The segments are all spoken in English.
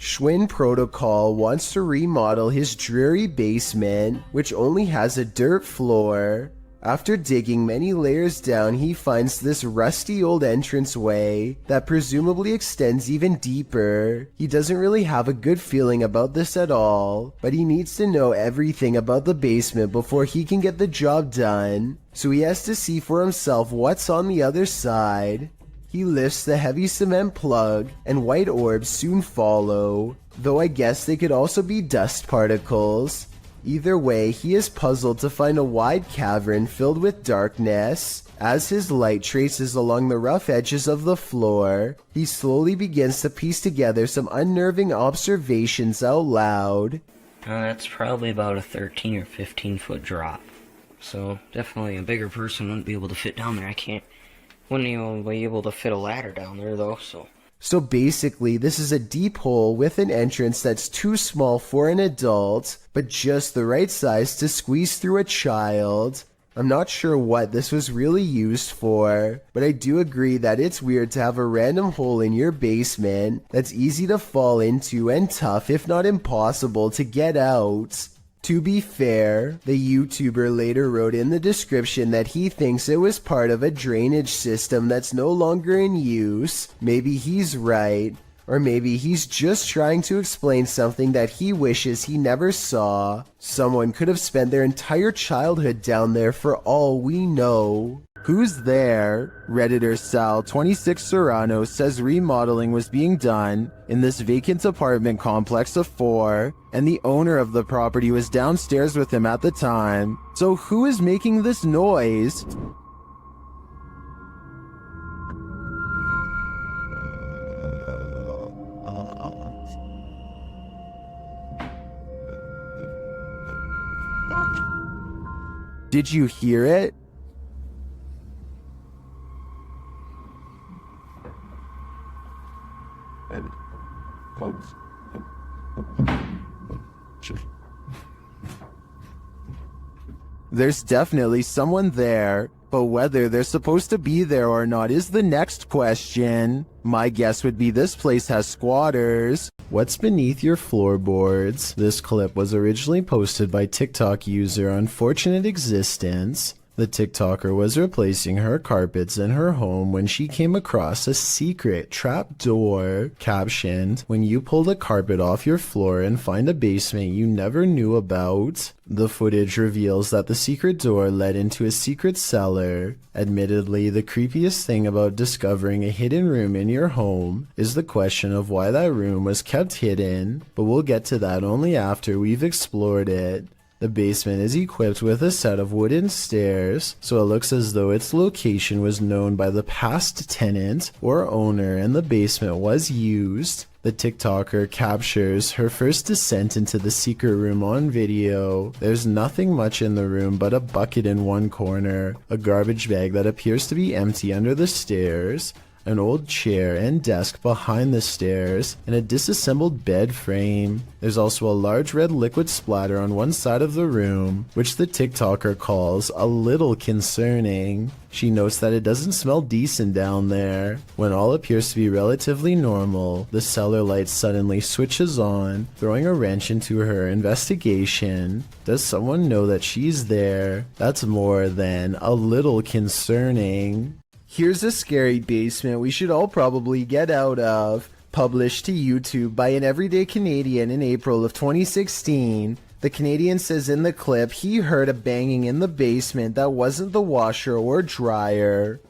Schwinn Protocol wants to remodel his dreary basement, which only has a dirt floor. After digging many layers down, he finds this rusty old entranceway that presumably extends even deeper. He doesn't really have a good feeling about this at all, but he needs to know everything about the basement before he can get the job done, so he has to see for himself what's on the other side. He lifts the heavy cement plug, and white orbs soon follow, though I guess they could also be dust particles. Either way, he is puzzled to find a wide cavern filled with darkness. As his light traces along the rough edges of the floor, he slowly begins to piece together some unnerving observations out loud. That's probably about a 13 or 15 foot drop. So definitely a bigger person wouldn't be able to fit down there. Wouldn't even be able to fit a ladder down there though, So basically, this is a deep hole with an entrance that's too small for an adult, but just the right size to squeeze through a child. I'm not sure what this was really used for, but I do agree that it's weird to have a random hole in your basement that's easy to fall into and tough, if not impossible, to get out. To be fair, the YouTuber later wrote in the description that he thinks it was part of a drainage system that's no longer in use. Maybe he's right, or maybe he's just trying to explain something that he wishes he never saw. Someone could have spent their entire childhood down there for all we know. Who's there? Redditor Sal26 Serrano says remodeling was being done in this vacant apartment complex of 4, and the owner of the property was downstairs with him at the time. So who is making this noise? Did you hear it? There's definitely someone there, but whether they're supposed to be there or not is the next question. My guess would be this place has squatters. What's beneath your floorboards? This clip was originally posted by TikTok user Unfortunate Existence. The TikToker was replacing her carpets in her home when she came across a secret trap door captioned, "When you pull the carpet off your floor and find a basement you never knew about." The footage reveals that the secret door led into a secret cellar. Admittedly, the creepiest thing about discovering a hidden room in your home is the question of why that room was kept hidden, but we'll get to that only after we've explored it. The basement is equipped with a set of wooden stairs, so it looks as though its location was known by the past tenant or owner and the basement was used. The TikToker captures her first descent into the secret room on video. There's nothing much in the room but a bucket in one corner, a garbage bag that appears to be empty under the stairs, an old chair and desk behind the stairs, and a disassembled bed frame. There's also a large red liquid splatter on one side of the room, which the TikToker calls a little concerning. She notes that it doesn't smell decent down there. When all appears to be relatively normal, the cellar light suddenly switches on, throwing a wrench into her investigation. Does someone know that she's there? That's more than a little concerning. Here's a scary basement we should all probably get out of. Published to YouTube by an everyday Canadian in April of 2016. The Canadian says in the clip he heard a banging in the basement that wasn't the washer or dryer.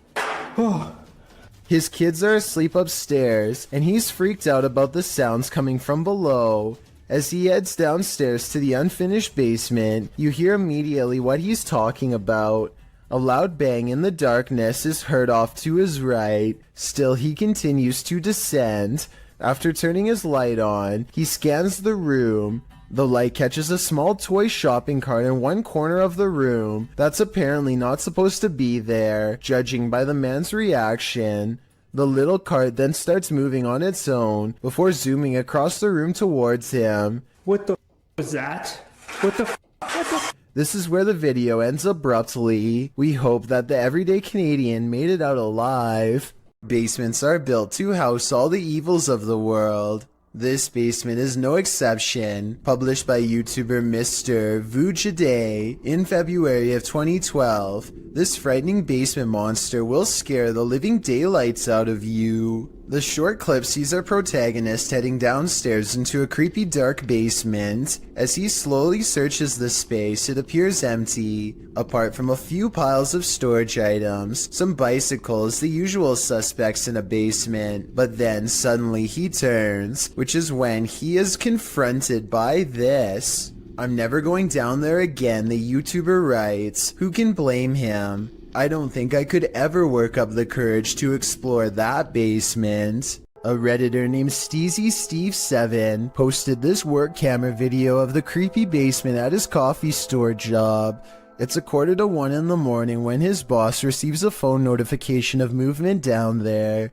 His kids are asleep upstairs, and he's freaked out about the sounds coming from below. As he heads downstairs to the unfinished basement, you hear immediately what he's talking about. A loud bang in the darkness is heard off to his right. Still, he continues to descend. After turning his light on, he scans the room. The light catches a small toy shopping cart in one corner of the room that's apparently not supposed to be there, judging by the man's reaction. The little cart then starts moving on its own before zooming across the room towards him. What the f was that? What the f? What the f? This is where the video ends abruptly. We hope that the everyday Canadian made it out alive. Basements are built to house all the evils of the world. This basement is no exception. Published by YouTuber Mr. Vujade in February of 2012, this frightening basement monster will scare the living daylights out of you. The short clip sees our protagonist heading downstairs into a creepy dark basement. As he slowly searches the space, it appears empty, apart from a few piles of storage items, some bicycles, the usual suspects in a basement. But then suddenly he turns, which is when he is confronted by this. "I'm never going down there again," the YouTuber writes. Who can blame him? I don't think I could ever work up the courage to explore that basement. A Redditor named SteezySteve7 posted this work camera video of the creepy basement at his coffee store job. It's 1:45 in the morning when his boss receives a phone notification of movement down there.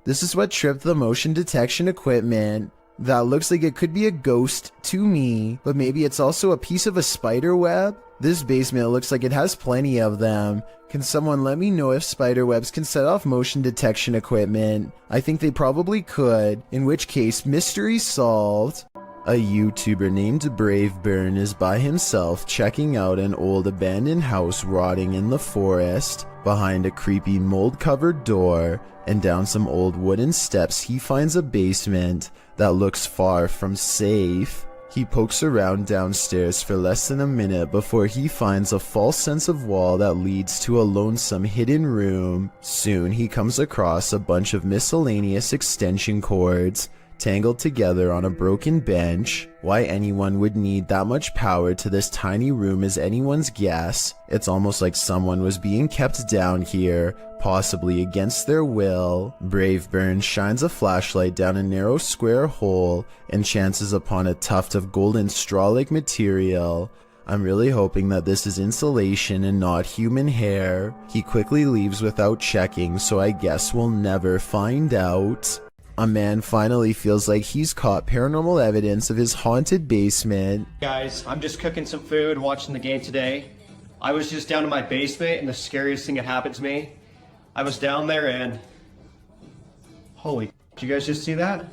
This is what tripped the motion detection equipment. That looks like it could be a ghost to me, but maybe it's also a piece of a spider web? This basement looks like it has plenty of them. Can someone let me know if spider webs can set off motion detection equipment? I think they probably could, in which case mystery solved. A YouTuber named Braveburn is by himself checking out an old abandoned house rotting in the forest. Behind a creepy mold-covered door and down some old wooden steps, he finds a basement that looks far from safe. He pokes around downstairs for less than a minute before he finds a false sense of wall that leads to a lonesome hidden room. Soon he comes across a bunch of miscellaneous extension cords tangled together on a broken bench. Why anyone would need that much power to this tiny room is anyone's guess. It's almost like someone was being kept down here, possibly against their will. Braveburn shines a flashlight down a narrow square hole and chances upon a tuft of golden straw-like material. I'm really hoping that this is insulation and not human hair. He quickly leaves without checking, so I guess we'll never find out. A man finally feels like he's caught paranormal evidence of his haunted basement. Guys, I'm just cooking some food, watching the game today. I was just down in my basement and the scariest thing that happened to me. I was down there and... Holy, did you guys just see that?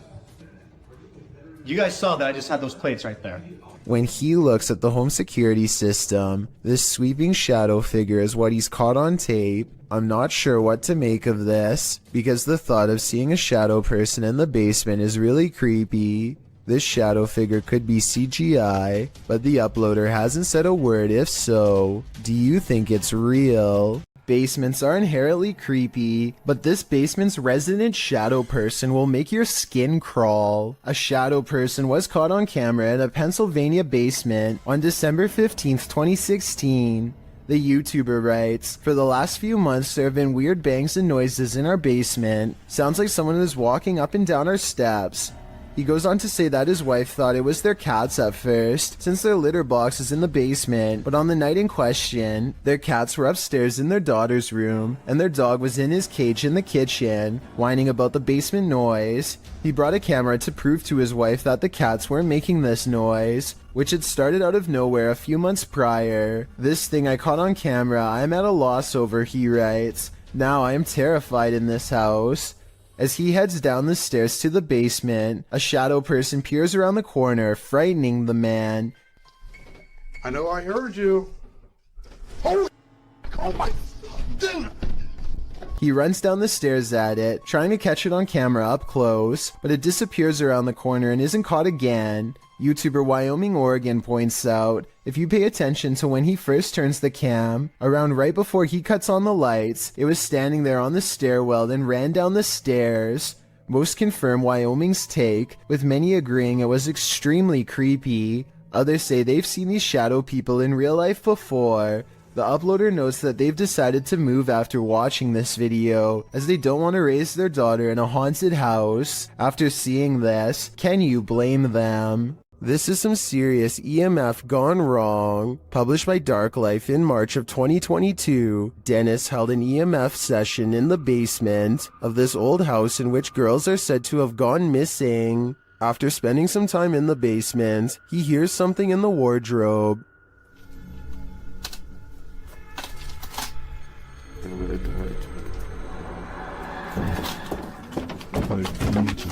You guys saw that I just had those plates right there. When he looks at the home security system, this sweeping shadow figure is what he's caught on tape. I'm not sure what to make of this, because the thought of seeing a shadow person in the basement is really creepy. This shadow figure could be CGI, but the uploader hasn't said a word if so. Do you think it's real? Basements are inherently creepy, but this basement's resident shadow person will make your skin crawl. A shadow person was caught on camera in a Pennsylvania basement on December 15th, 2016. The YouTuber writes, "For the last few months there have been weird bangs and noises in our basement. Sounds like someone is walking up and down our steps." He goes on to say that his wife thought it was their cats at first, since their litter box is in the basement, but on the night in question, their cats were upstairs in their daughter's room, and their dog was in his cage in the kitchen, whining about the basement noise. He brought a camera to prove to his wife that the cats weren't making this noise, which had started out of nowhere a few months prior. "This thing I caught on camera, I am at a loss over," he writes. "Now I am terrified in this house." As he heads down the stairs to the basement, a shadow person peers around the corner, frightening the man. "I know I heard you. Holy, oh my, dude." He runs down the stairs at it, trying to catch it on camera up close, but it disappears around the corner and isn't caught again. YouTuber Wyoming Oregon points out, if you pay attention to when he first turns the cam, around right before he cuts on the lights, it was standing there on the stairwell then ran down the stairs. Most confirm Wyoming's take, with many agreeing it was extremely creepy. Others say they've seen these shadow people in real life before. The uploader notes that they've decided to move after watching this video, as they don't want to raise their daughter in a haunted house. After seeing this, can you blame them? This is some serious EMF gone wrong. Published by Dark Life in March of 2022, Dennis held an EMF session in the basement of this old house in which girls are said to have gone missing. After spending some time in the basement, he hears something in the wardrobe. got it. I need you.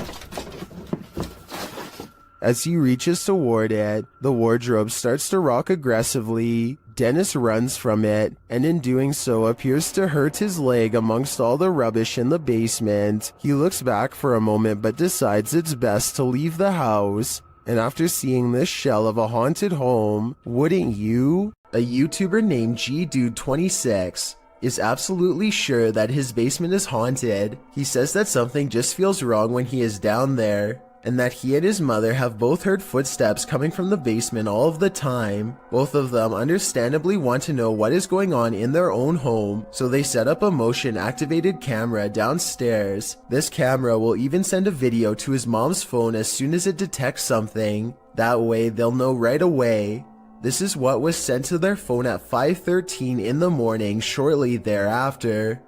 As he reaches toward it, the wardrobe starts to rock aggressively. Dennis runs from it, and in doing so appears to hurt his leg amongst all the rubbish in the basement. He looks back for a moment but decides it's best to leave the house. And after seeing this shell of a haunted home, wouldn't you? A YouTuber named GDude26 is absolutely sure that his basement is haunted. He says that something just feels wrong when he is down there, and that he and his mother have both heard footsteps coming from the basement all of the time. Both of them understandably want to know what is going on in their own home, so they set up a motion-activated camera downstairs. This camera will even send a video to his mom's phone as soon as it detects something. That way, they'll know right away. This is what was sent to their phone at 5:13 in the morning shortly thereafter.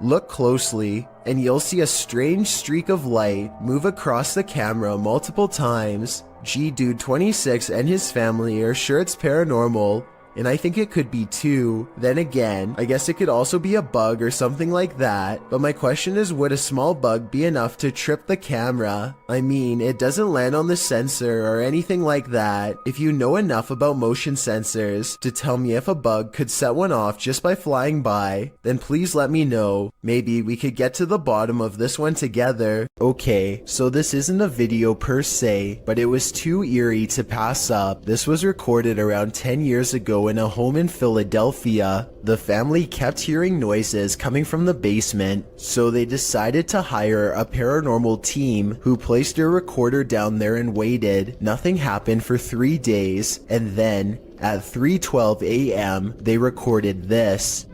Look closely, and you'll see a strange streak of light move across the camera multiple times. GDude26 and his family are sure it's paranormal, and I think it could be too. Then again, I guess it could also be a bug or something like that, but my question is, would a small bug be enough to trip the camera? I mean, it doesn't land on the sensor or anything like that. If you know enough about motion sensors to tell me if a bug could set one off just by flying by, then please let me know. Maybe we could get to the bottom of this one together. Okay, so this isn't a video per se, but it was too eerie to pass up. This was recorded around 10 years ago in a home in Philadelphia. The family kept hearing noises coming from the basement, so they decided to hire a paranormal team who placed their recorder down there and waited. Nothing happened for 3 days, and then at 3:12 a.m. they recorded this.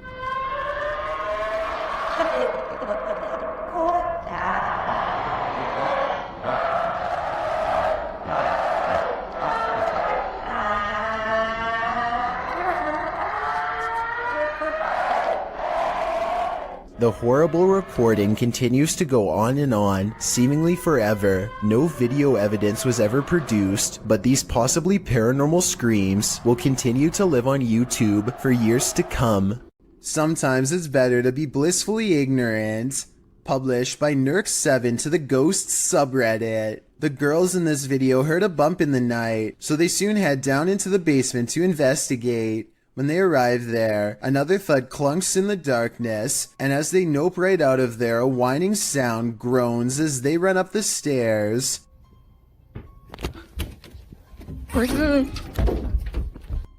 The horrible recording continues to go on and on, seemingly forever. No video evidence was ever produced, but these possibly paranormal screams will continue to live on YouTube for years to come. Sometimes it's better to be blissfully ignorant. Published by Nurk7 to the Ghosts subreddit. The girls in this video heard a bump in the night, so they soon head down into the basement to investigate. When they arrive there, another thud clunks in the darkness, and as they nope right out of there, a whining sound groans as they run up the stairs.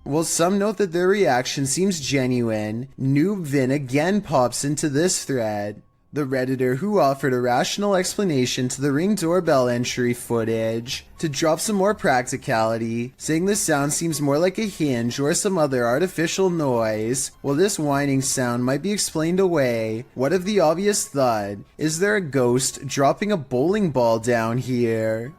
While some note that their reaction seems genuine, Noob Vin again pops into this thread. The Redditor who offered a rational explanation to the Ring doorbell entry footage to drop some more practicality, saying the sound seems more like a hinge or some other artificial noise. While this whining sound might be explained away, what of the obvious thud? Is there a ghost dropping a bowling ball down here?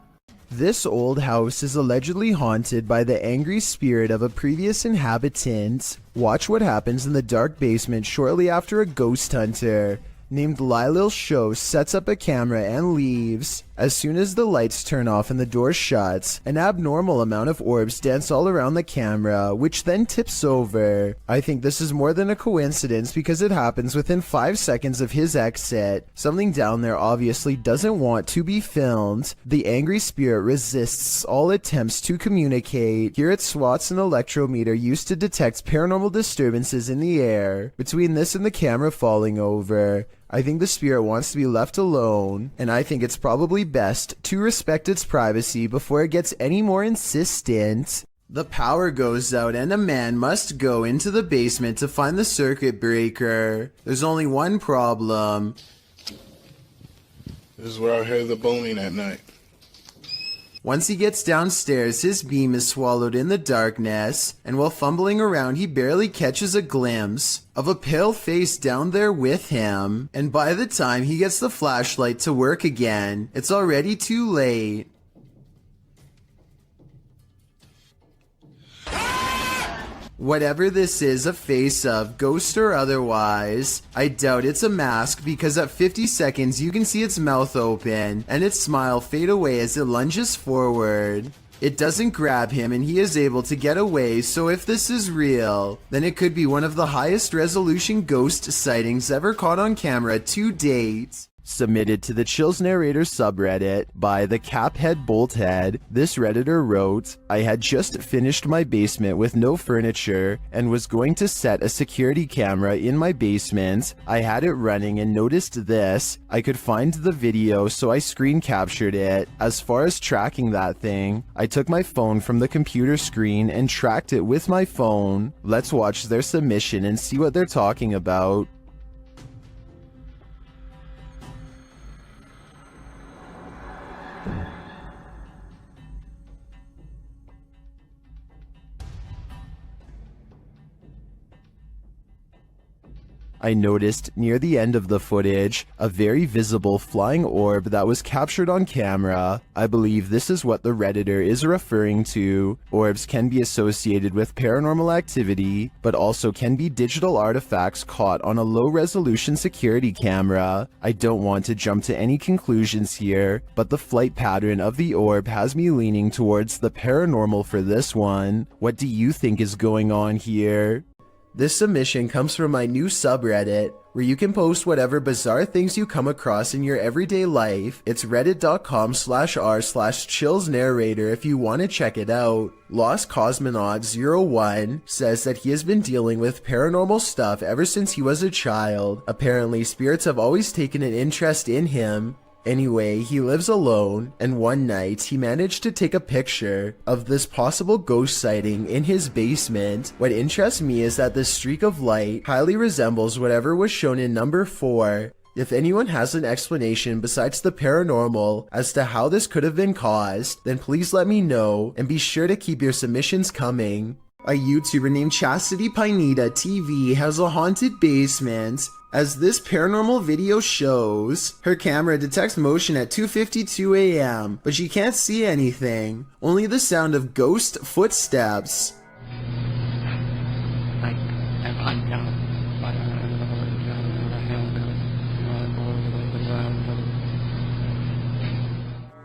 This old house is allegedly haunted by the angry spirit of a previous inhabitant. Watch what happens in the dark basement shortly after a ghost hunter named Lylil Show sets up a camera and leaves. As soon as the lights turn off and the door shuts, an abnormal amount of orbs dance all around the camera, which then tips over. I think this is more than a coincidence because it happens within 5 seconds of his exit. Something down there obviously doesn't want to be filmed. The angry spirit resists all attempts to communicate. Here it swats an electrometer used to detect paranormal disturbances in the air. Between this and the camera falling over, I think the spirit wants to be left alone, and I think it's probably best to respect its privacy before it gets any more insistent. The power goes out and a man must go into the basement to find the circuit breaker. There's only one problem. This is where I heard the boning at night. Once he gets downstairs, his beam is swallowed in the darkness, and while fumbling around, he barely catches a glimpse of a pale face down there with him. And by the time he gets the flashlight to work again, it's already too late. Whatever this is a face of, ghost or otherwise, I doubt it's a mask because at 50 seconds you can see its mouth open and its smile fade away as it lunges forward. It doesn't grab him and he is able to get away, so if this is real, then it could be one of the highest resolution ghost sightings ever caught on camera to date. Submitted to the Chills Narrator subreddit by the Caphead Bolthead, this redditor wrote, I had just finished my basement with no furniture and was going to set a security camera in my basement. I had it running and noticed this. I could find the video, so I screen captured it. As far as tracking that thing, I took my phone from the computer screen and tracked it with my phone. Let's watch their submission and see what they're talking about. I noticed near the end of the footage a very visible flying orb that was captured on camera. I believe this is what the redditor is referring to. Orbs can be associated with paranormal activity, but also can be digital artifacts caught on a low-resolution security camera. I don't want to jump to any conclusions here, but the flight pattern of the orb has me leaning towards the paranormal for this one. What do you think is going on here? This submission comes from my new subreddit, where you can post whatever bizarre things you come across in your everyday life. It's reddit.com/r/chillsnarrator if you want to check it out. Lost Cosmonaut 01 says that he has been dealing with paranormal stuff ever since he was a child. Apparently, spirits have always taken an interest in him. Anyway, he lives alone, and one night he managed to take a picture of this possible ghost sighting in his basement. What interests me is that this streak of light highly resembles whatever was shown in number 4. If anyone has an explanation besides the paranormal as to how this could have been caused, then please let me know, and be sure to keep your submissions coming. A YouTuber named Chastity Pineda TV has a haunted basement. As this paranormal video shows, her camera detects motion at 2:52 a.m., but she can't see anything, only the sound of ghost footsteps.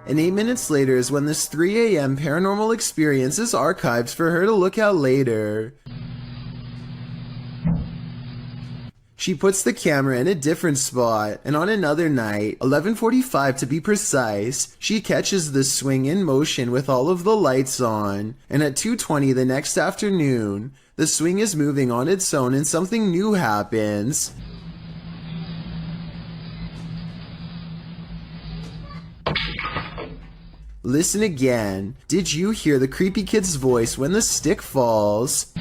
And 8 minutes later is when this 3 a.m. paranormal experience is archived for her to look at later. She puts the camera in a different spot, and on another night, 11:45 to be precise, she catches the swing in motion with all of the lights on, and at 2:20 the next afternoon, the swing is moving on its own and something new happens. Listen again. Did you hear the creepy kid's voice when the stick falls?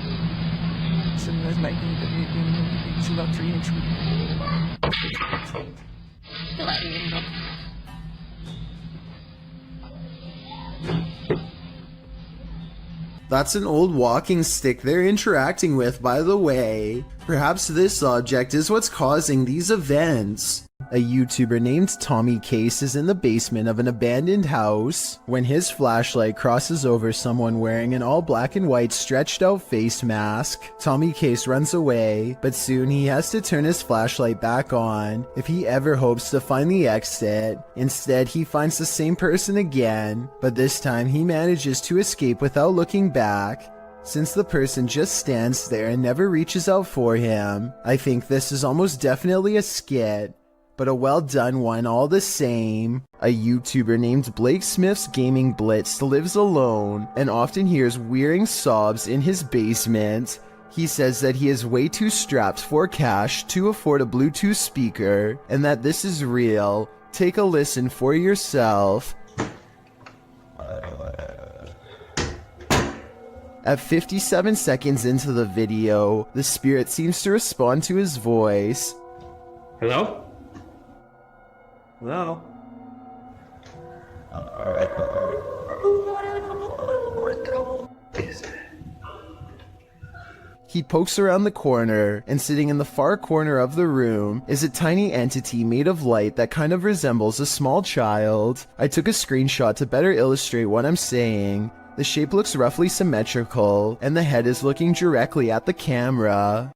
That's an old walking stick they're interacting with, by the way. Perhaps this object is what's causing these events. A YouTuber named Tommy Case is in the basement of an abandoned house when his flashlight crosses over someone wearing an all black and white stretched out face mask. Tommy Case runs away, but soon he has to turn his flashlight back on if he ever hopes to find the exit. Instead, he finds the same person again, but this time he manages to escape without looking back, since the person just stands there and never reaches out for him. I think this is almost definitely a skit, but a well done one all the same. A YouTuber named Blake Smith's Gaming Blitz lives alone and often hears wearing sobs in his basement. He says that he is way too strapped for cash to afford a Bluetooth speaker, and that this is real. Take a listen for yourself. At 57 seconds into the video, the spirit seems to respond to his voice. Hello? Hello? He pokes around the corner, and sitting in the far corner of the room is a tiny entity made of light that kind of resembles a small child. I took a screenshot to better illustrate what I'm saying. The shape looks roughly symmetrical, and the head is looking directly at the camera.